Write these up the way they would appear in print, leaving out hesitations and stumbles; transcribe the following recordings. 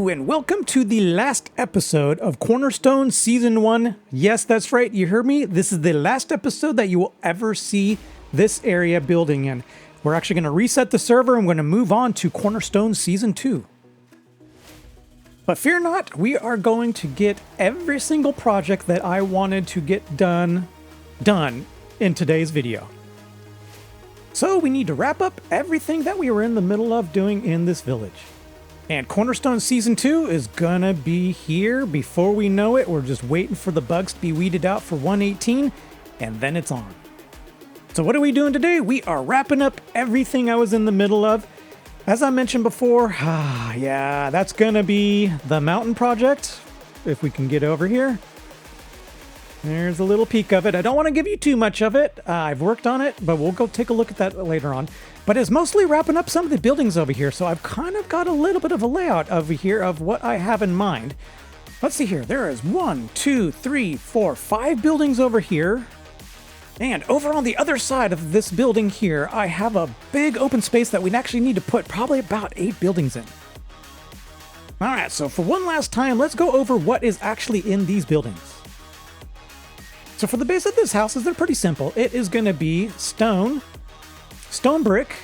and welcome to the last episode of Cornerstone Season 1. Yes, that's right, you heard me. This is the last episode that you will ever see this area building in. We're actually going to reset the server and we're going to move on to Cornerstone Season 2. But fear not, we are going to get every single project that I wanted to get done in today's video. So we need to wrap up everything that we were in the middle of doing in this village. And Cornerstone Season 2 is gonna be here before we know it. We're just waiting for the bugs to be weeded out for 1.18, and then it's on. So what are we doing today? We are wrapping up everything I was in the middle of. As I mentioned before, yeah, that's gonna be the mountain project, if we can get over here. There's a little peek of it. I don't want to give you too much of it. I've worked on it, but we'll go take a look at that later on. But it's mostly wrapping up some of the buildings over here, so I've kind of got a little bit of a layout over here of what I have in mind. Let's see here. There is 1, 2, 3, 4, 5 buildings over here. And over on the other side of this building here, I have a big open space that we'd actually need to put probably about 8 buildings in. All right, so for one last time, let's go over what is actually in these buildings. So for the base of this house, they're pretty simple. It is going to be stone, stone brick,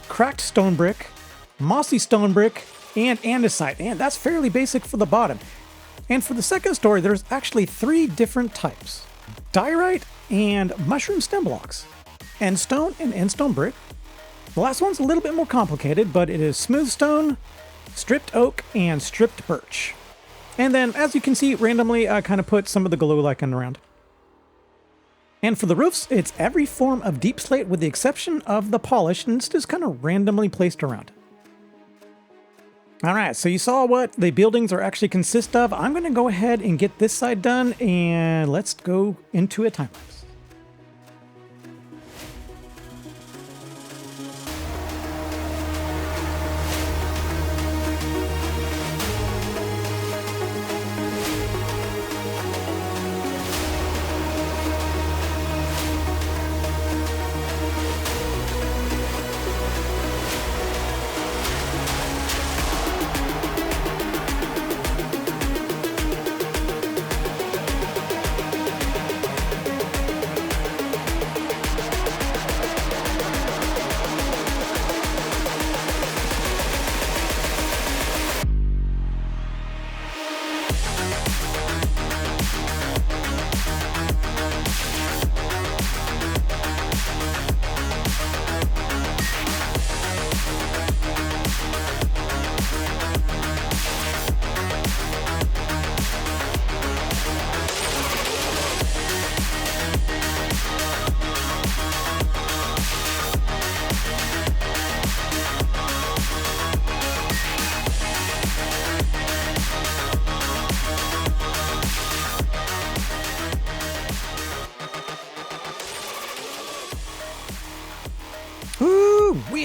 cracked stone brick, mossy stone brick, and andesite. And that's fairly basic for the bottom. And for the second story, there's actually 3 different types: diorite and mushroom stem blocks, end stone and end stone brick. The last one's a little bit more complicated, but it is smooth stone, stripped oak, and stripped birch. And then, as you can see, randomly, I kind of put some of the glue lichen around. And for the roofs, it's every form of deep slate with the exception of the polish, and it's just kind of randomly placed around. All right, so you saw what the buildings are actually consist of. I'm going to go ahead and get this side done, and let's go into a time lapse.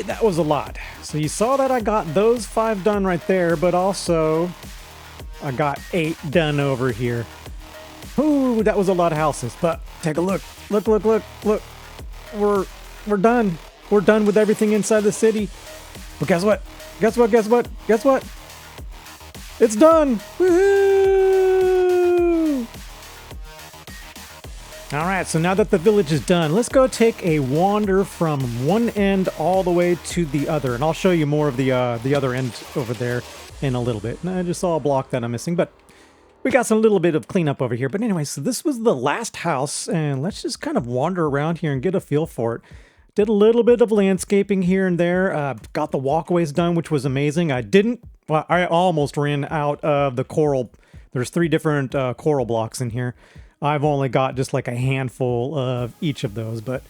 That was a lot. So you saw that I got those 5 done right there, but also I got 8 done over here. Ooh, that was a lot of houses, but take a look. Look. We're done. We're done with everything inside the city. Well, guess what? Guess what? It's done. Woohoo! All right, so now that the village is done, let's go take a wander from one end all the way to the other, and I'll show you more of the other end over there in a little bit. And I just saw a block that I'm missing, but we got some little bit of cleanup over here. But anyway, so this was the last house, and let's just kind of wander around here and get a feel for it. Did a little bit of landscaping here and there. Got the walkways done, which was amazing. I almost ran out of the coral. There's 3 different coral blocks in here. I've only got just like a handful of each of those, but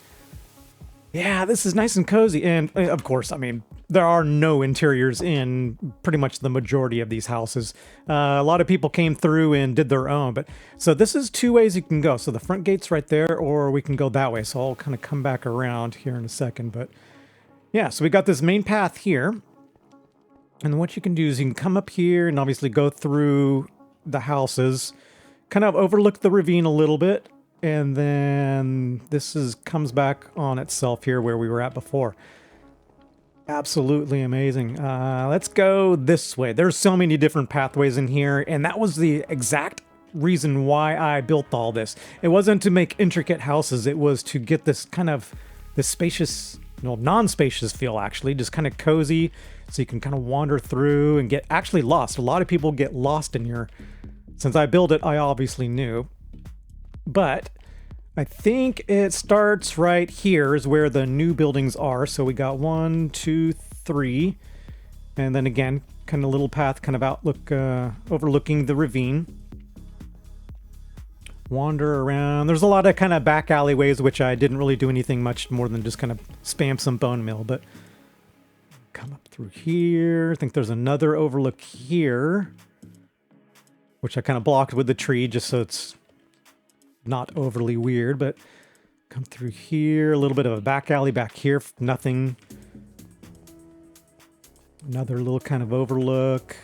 yeah, this is nice and cozy. And of course, I mean, there are no interiors in pretty much the majority of these houses. A lot of people came through and did their own, but so this is 2 ways you can go. So the front gate's right there, or we can go that way. So I'll kind of come back around here in a second, but yeah, so we got this main path here. And what you can do is you can come up here and obviously go through the houses, kind of overlook the ravine a little bit, and then this comes back on itself here where we were at before. Absolutely amazing. Let's go this way. There's so many different pathways in here, and that was the exact reason why I built all this. It wasn't to make intricate houses. It was to get this kind of this spacious, no, non-spacious feel, actually, just kind of cozy, so you can kind of wander through and get actually lost. A lot of people get lost in here. Since I built it, I obviously knew, but I think it starts right here is where the new buildings are. So we got 1, 2, 3. And then again, kind of little path, kind of outlook, overlooking the ravine. Wander around. There's a lot of kind of back alleyways, which I didn't really do anything much more than just kind of spam some bone meal. But come up through here. I think there's another overlook here, which I kind of blocked with the tree just so it's not overly weird, but come through here, a little bit of a back alley back here, nothing. Another little kind of overlook.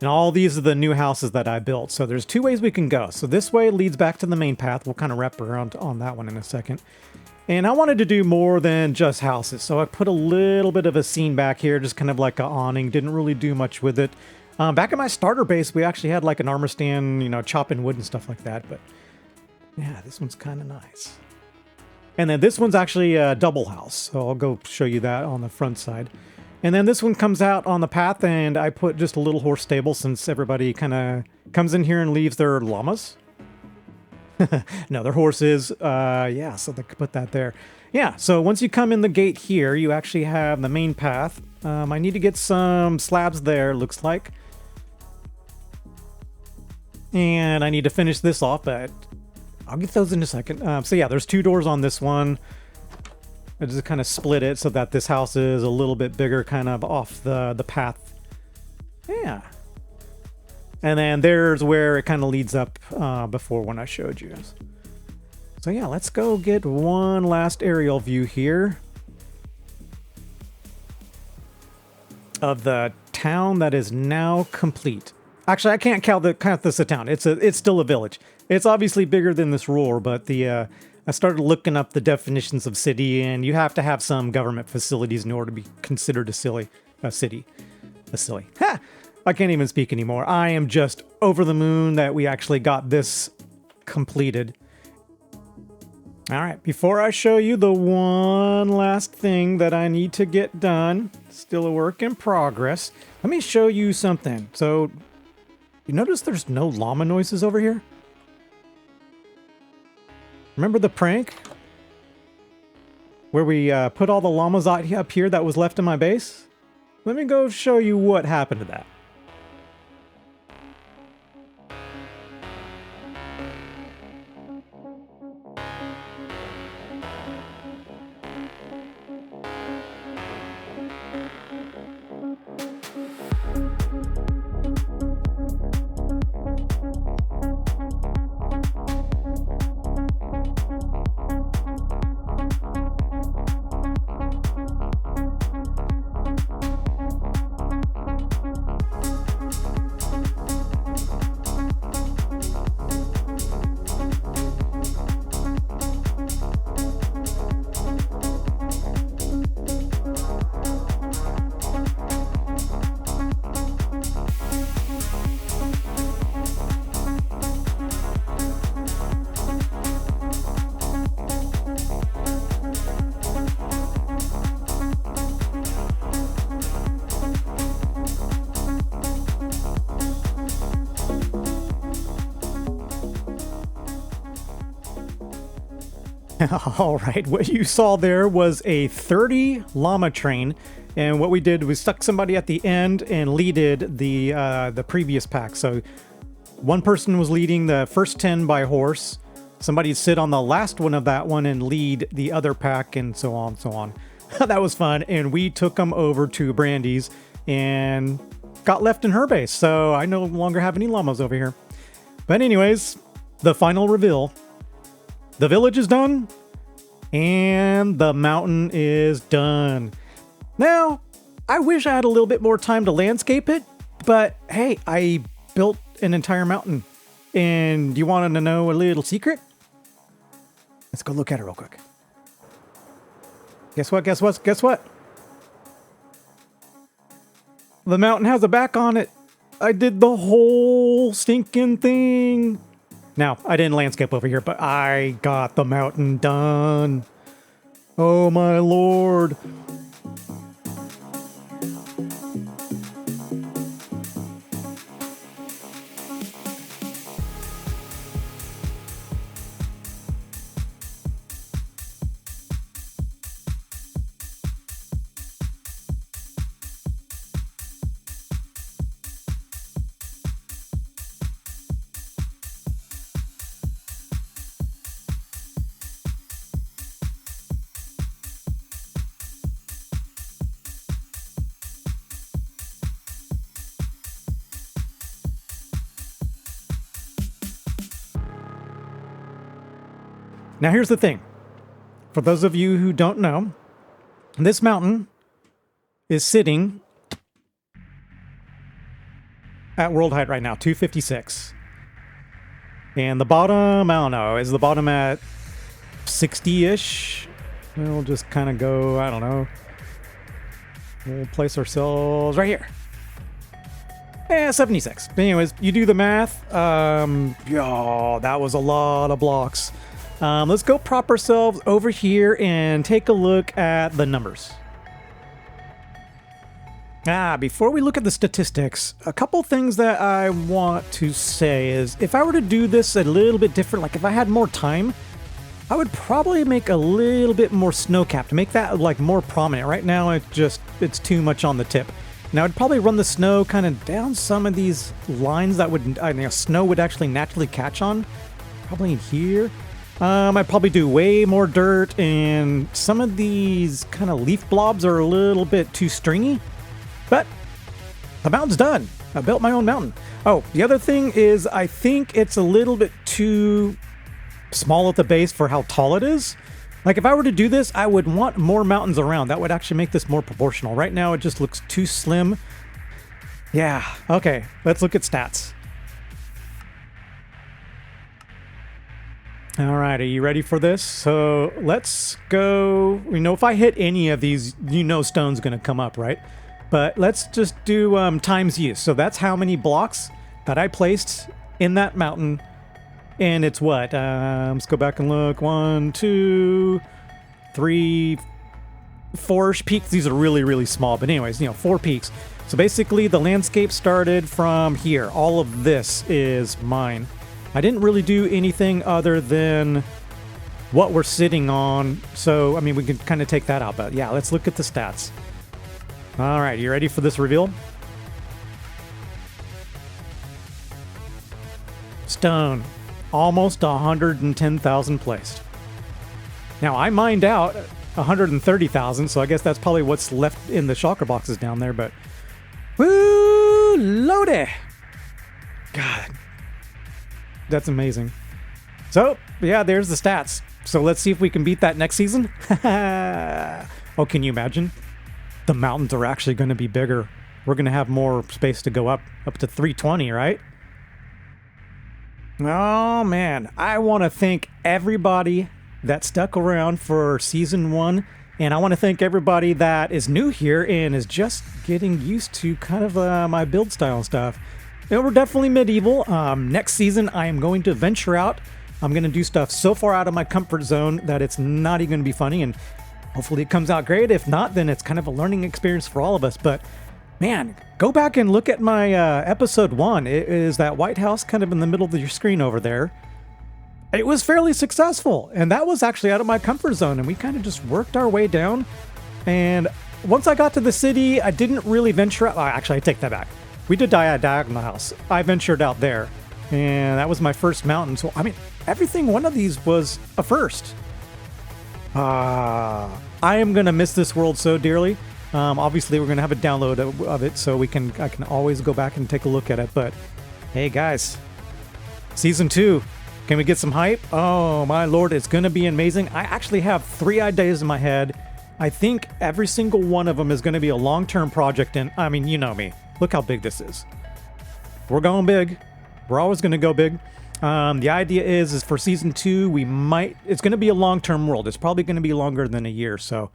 And all these are the new houses that I built. So there's 2 ways we can go. So this way leads back to the main path. We'll kind of wrap around on that one in a second. And I wanted to do more than just houses. So I put a little bit of a scene back here, just kind of like an awning. Didn't really do much with it. Back at my starter base, we actually had like an armor stand, you know, chopping wood and stuff like that. But yeah, this one's kind of nice. And then this one's actually a double house. So I'll go show you that on the front side. And then this one comes out on the path, and I put just a little horse stable since everybody kind of comes in here and leaves their llamas. No, their horses. Yeah, so they could put that there. Yeah, so once you come in the gate here, you actually have the main path. I need to get some slabs there, looks like. And I need to finish this off, but I'll get those in a second. So yeah, there's 2 doors on this one. I just kind of split it so that this house is a little bit bigger, kind of off the path. Yeah. And then there's where it kind of leads up before when I showed you. So yeah, let's go get one last aerial view here of the town that is now complete. Actually, I can't count this a town. It's still a village. It's obviously bigger than this roar, but I started looking up the definitions of city, and you have to have some government facilities in order to be considered a city. Ha! I can't even speak anymore. I am just over the moon that we actually got this completed. All right, before I show you the one last thing that I need to get done, still a work in progress, let me show you something. So, you notice there's no llama noises over here? Remember the prank? Where we put all the llamas out up here that was left in my base? Let me go show you what happened to that. All right, what you saw there was a 30 llama train, and what we did was stuck somebody at the end and leaded the previous pack. So one person was leading the first 10 by horse, somebody'd sit on the last one of that one and lead the other pack, and so on, so on. That was fun, and we took them over to Brandy's and got left in her base, so I no longer have any llamas over here. But anyways, the final reveal. The village is done, and the mountain is done. Now, I wish I had a little bit more time to landscape it, but hey, I built an entire mountain. And you want to know a little secret? Let's go look at it real quick. Guess what? The mountain has a back on it. I did the whole stinking thing. Now, I didn't landscape over here, but I got the mountain done. Oh my lord. Now here's the thing. For those of you who don't know, this mountain is sitting at world height right now, 256. And the bottom, I don't know, is the bottom at 60-ish? We'll just kind of go, I don't know. We'll place ourselves right here. 76. But anyways, you do the math. Yo, that was a lot of blocks. Let's go prop ourselves over here and take a look at the numbers. Before we look at the statistics, a couple things that I want to say is if I were to do this a little bit different, like if I had more time, I would probably make a little bit more snow-capped to make that like more prominent. Right now, it's too much on the tip. Now I'd probably run the snow kind of down some of these lines that would, snow would actually naturally catch on. Probably in here. I'd probably do way more dirt, and some of these kind of leaf blobs are a little bit too stringy. But the mountain's done. I built my own mountain. Oh, the other thing is I think it's a little bit too small at the base for how tall it is. Like if I were to do this, I would want more mountains around. That would actually make this more proportional. Right now, it just looks too slim. Yeah, okay, let's look at stats. All right, are you ready for this? So let's go. If I hit any of these, stone's going to come up, right? But let's just do times use. So that's how many blocks that I placed in that mountain. And it's what? Let's go back and look. 1, 2, 3, 4-ish peaks. These are really, really small. But anyways, 4 peaks. So basically the landscape started from here. All of this is mine. I didn't really do anything other than what we're sitting on. So, we can kind of take that out. But yeah, let's look at the stats. All right, you ready for this reveal? Stone. Almost 110,000 placed. Now, I mined out 130,000, so I guess that's probably what's left in the shulker boxes down there. But, woo, loady. God. That's amazing. So, yeah, there's the stats. So let's see if we can beat that next season. Oh, can you imagine? The mountains are actually going to be bigger. We're going to have more space to go up to 320, right? Oh, man. I want to thank everybody that stuck around for season 1. And I want to thank everybody that is new here and is just getting used to kind of my build style and stuff. We're definitely medieval. Next season, I am going to venture out. I'm going to do stuff so far out of my comfort zone that it's not even going to be funny, and hopefully it comes out great. If not, then it's kind of a learning experience for all of us. But man, go back and look at my episode 1. It is that White House kind of in the middle of your screen over there. It was fairly successful, and that was actually out of my comfort zone, and we kind of just worked our way down. And once I got to the city, I didn't really venture out. Actually, I take that back. We did Diagonal House. I ventured out there, and that was my first mountain. So, everything one of these was a first. I am going to miss this world so dearly. Obviously, we're going to have a download of it, so I can always go back and take a look at it. But, hey, guys, Season 2, can we get some hype? Oh, my lord, it's going to be amazing. I actually have 3 ideas in my head. I think every single one of them is going to be a long-term project, and, you know me. Look how big this is. We're going big. We're always going to go big. The idea is for season 2, it's going to be a long-term world. It's probably going to be longer than a year. So,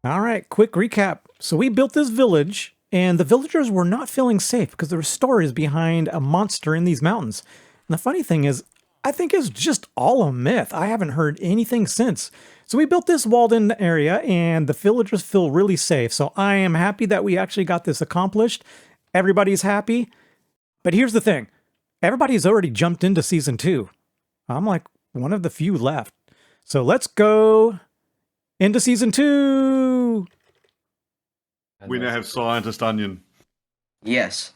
all right, quick recap. So we built this village And the villagers were not feeling safe because there were stories behind a monster in these mountains. And the funny thing is, I think it's just all a myth. I haven't heard anything since. So we built this walled-in area, and the villagers feel really safe. So I am happy that we actually got this accomplished. Everybody's happy. But here's the thing. Everybody's already jumped into Season 2. I'm like one of the few left. So let's go into Season 2. We now have Scientist Onion. Yes.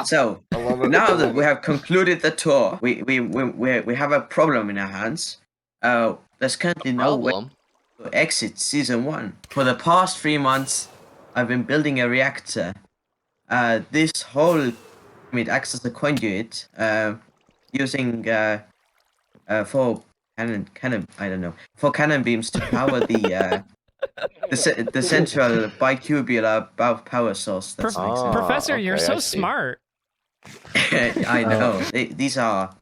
So now that we have concluded the tour, we have a problem in our hands. There's currently no way to exit Season 1. For the past 3 months, I've been building a reactor. This whole pyramid acts as a conduit, using for cannon beams to power the central bicubular power source. That's Professor, you're so smart. I know. These are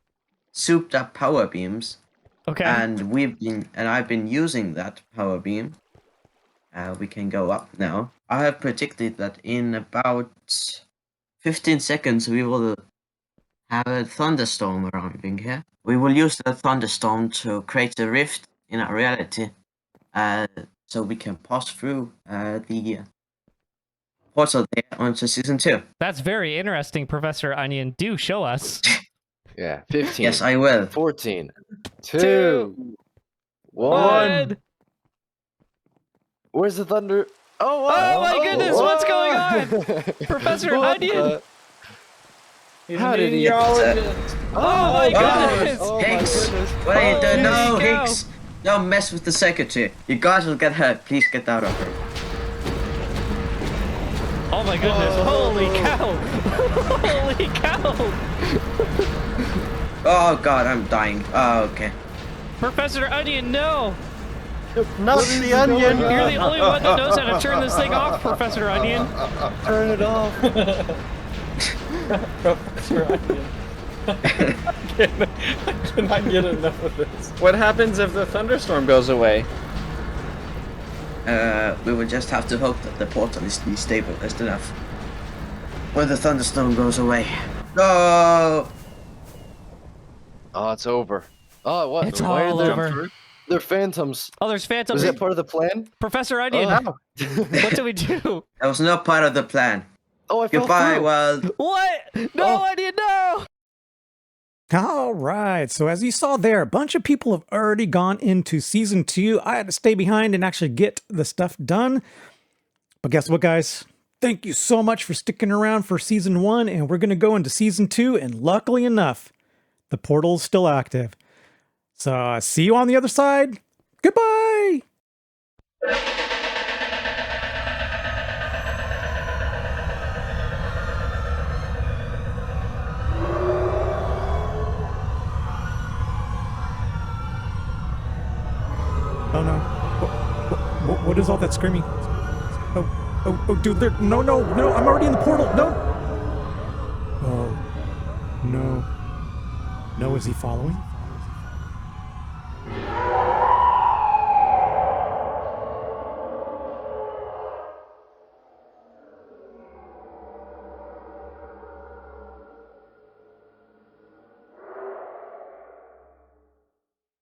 souped up power beams. Okay. And I've been using that power beam. We can go up now. I have predicted that in about 15 seconds we will have a thunderstorm arriving here. We will use the thunderstorm to create a rift in our reality, so we can pass through the portal there onto Season 2. That's very interesting, Professor Onion. Do show us. Yeah, 15. Yes, I will. 14. 2. 1. Where's the thunder? Oh, wow. Oh my goodness, what's going on? Professor Onion! How did he... Oh my goodness! Oh, Hicks! my goodness. What are you doing? No, Holy cow. Hicks! Don't mess with the secretary. You guys will get hurt. Please get out of her. Oh my goodness, holy cow! Holy cow! Oh god, I'm dying. Oh, okay. Professor Onion, no! Not the onion! You're the only one that knows how to turn this thing off, Professor Onion. Turn it off. Professor Onion. I cannot get enough of this. What happens if the thunderstorm goes away? We will just have to hope that the portal is destabilized enough when the thunderstorm goes away. No! Oh, it's over. Oh, what? It's Why all are there, over. They're phantoms. Oh, there's phantoms. Was that part of the plan? Professor Onion, what do we do? That was not part of the plan. Oh, I fell Goodbye, through. world. What? No, Onion, no! All right, so as you saw there, a bunch of people have already gone into Season 2. I had to stay behind and actually get the stuff done. But guess what, guys? Thank you so much for sticking around for Season 1, and we're going to go into Season 2, and luckily enough, the portal's still active. So, see you on the other side. Goodbye! Oh no. What is all that screaming? Oh, dude, no, I'm already in the portal, no! Oh, no. No, is he following?